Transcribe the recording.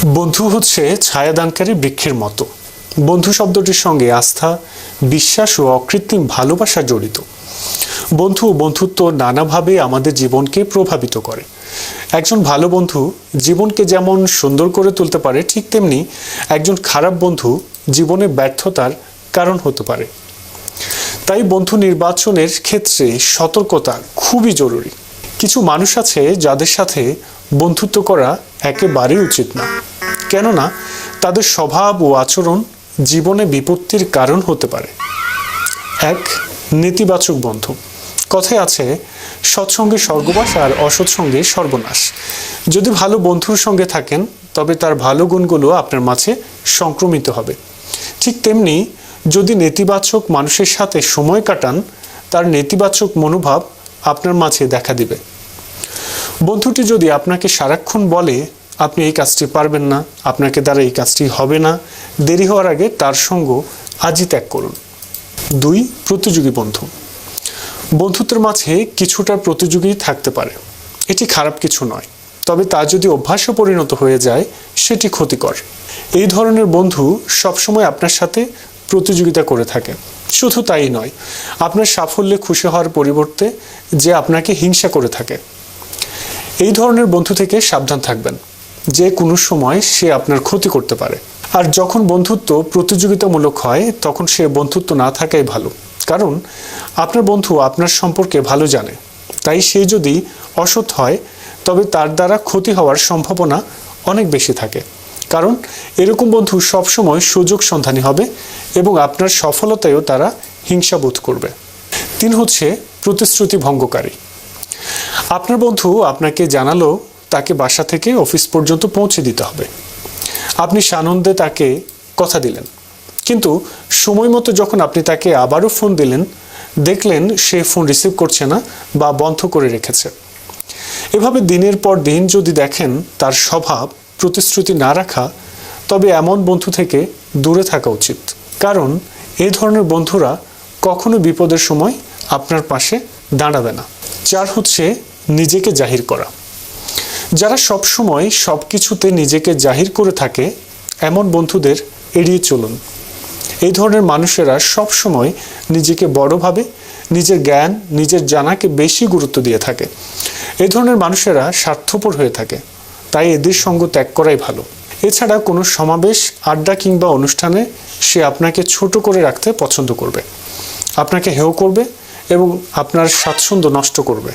বন্ধু হচ্ছে ছায়াদানকারী বৃক্ষের মতো। বন্ধু শব্দটির সঙ্গে আস্থা, বিশ্বাস ও অকৃত্রিম ভালোবাসা জড়িত। বন্ধুত্ব নানাভাবে আমাদের জীবনকে প্রভাবিত করে। একজন ভালো বন্ধু জীবনকে যেমন সুন্দর করে তুলতে পারে, ঠিক তেমনি একজন খারাপ বন্ধু জীবনে ব্যর্থতার কারণ হতে পারে। তাই বন্ধু নির্বাচনের ক্ষেত্রে সতর্কতা খুবই জরুরি। কিছু মানুষ আছে যাদের সাথে বন্ধুত্ব করা একেবারেই উচিত না, কেননা তাদের স্বভাব ও আচরণ জীবনে বিপত্তির কারণ হতে পারে। এক, নেতিবাচক বন্ধু। কথায় আছে, সৎসঙ্গে স্বর্গবাস আর অসৎসঙ্গে সর্বনাশ। যদি ভালো বন্ধুর সঙ্গে থাকেন তবে তার ভালো গুণগুলো আপনার মাঝে সংক্রমিত হবে। ঠিক তেমনি যদি নেতিবাচক মানুষের সাথে সময় কাটান, তার নেতিবাচক মনোভাব আপনার মাঝে দেখা দিবে। বন্ধুটি যদি আপনাকে সারাক্ষণ বলে আপনি এই কাজটি পারবেন না, আপনাকে দ্বারা এই কাজটি হবে না, দেরি হওয়ার আগে তার সঙ্গ আজই ত্যাগ করুন। দুই, প্রতিযোগী বন্ধু। বন্ধুত্বের মাঝে কিছুটা প্রতিযোগী থাকতে পারে, এটি খারাপ কিছু নয়, তবে তা যদি অভ্যাসে পরিণত হয়ে যায় সেটি ক্ষতিকর। এই ধরনের বন্ধু সবসময় আপনার সাথে প্রতিযোগিতা করে থাকে। শুধু তাই নয়, আপনার সাফল্যে খুশি হওয়ার পরিবর্তে যে আপনাকে হিংসা করে থাকে। এই ধরনের বন্ধু থেকে সাবধান থাকবেন, যে কোনো সময় সে আপনার ক্ষতি করতে পারে। আর যখন বন্ধুত্ব প্রতিযোগিতামূলক হয় তখন সে বন্ধুত্ব না থাকাই ভালো, কারণ আপনার বন্ধু আপনার সম্পর্কে ভালো জানে। তাই সে যদি অসৎ হয় তবে তার দ্বারা ক্ষতি হওয়ার সম্ভাবনা অনেক বেশি থাকে, কারণ এরকম বন্ধু সবসময় সুযোগ সন্ধানী হবে এবং আপনার সফলতায়ও তারা হিংসাবোধ করবে। তিন হচ্ছে প্রতিশ্রুতি ভঙ্গকারী। আপনার বন্ধু আপনাকে জানালো তাকে বাসা থেকে অফিস পর্যন্ত পৌঁছে দিতে হবে। আপনি সানন্দে তাকে কথা দিলেন, কিন্তু সময় মতো যখন আপনি তাকে আবারও ফোন দিলেন, দেখলেন সে ফোন রিসিভ করছে না বা বন্ধ করে রেখেছে। এভাবে দিনের পর দিন যদি দেখেন তার স্বভাব প্রতিশ্রুতি না রাখা, তবে এমন বন্ধু থেকে দূরে থাকা উচিত, কারণ এই ধরনের বন্ধুরা কখনো বিপদের সময় আপনার পাশে দাঁড়াবে না। চার হচ্ছে নিজেকে জাহির করা। যারা সব সময় সব কিছুতে নিজেকে জাহির করে থাকে, এমন বন্ধুদের এড়িয়ে চলুন। এই ধরনের মানুষেরা সব সময় নিজেকে বড় ভাবে, নিজের জ্ঞান, নিজের জানাকে বেশি গুরুত্ব দিয়ে থাকে। এই ধরনের মানুষেরা স্বার্থপর হয়ে থাকে, তাই এদের সঙ্গ ত্যাগ করাই ভালো। এছাড়া কোনো সমাবেশ, আড্ডা কিংবা অনুষ্ঠানে সে আপনাকে ছোট করে রাখতে পছন্দ করবে, আপনাকে হেয় করবে এবং আপনার স্বাচ্ছন্দ্য নষ্ট করবে।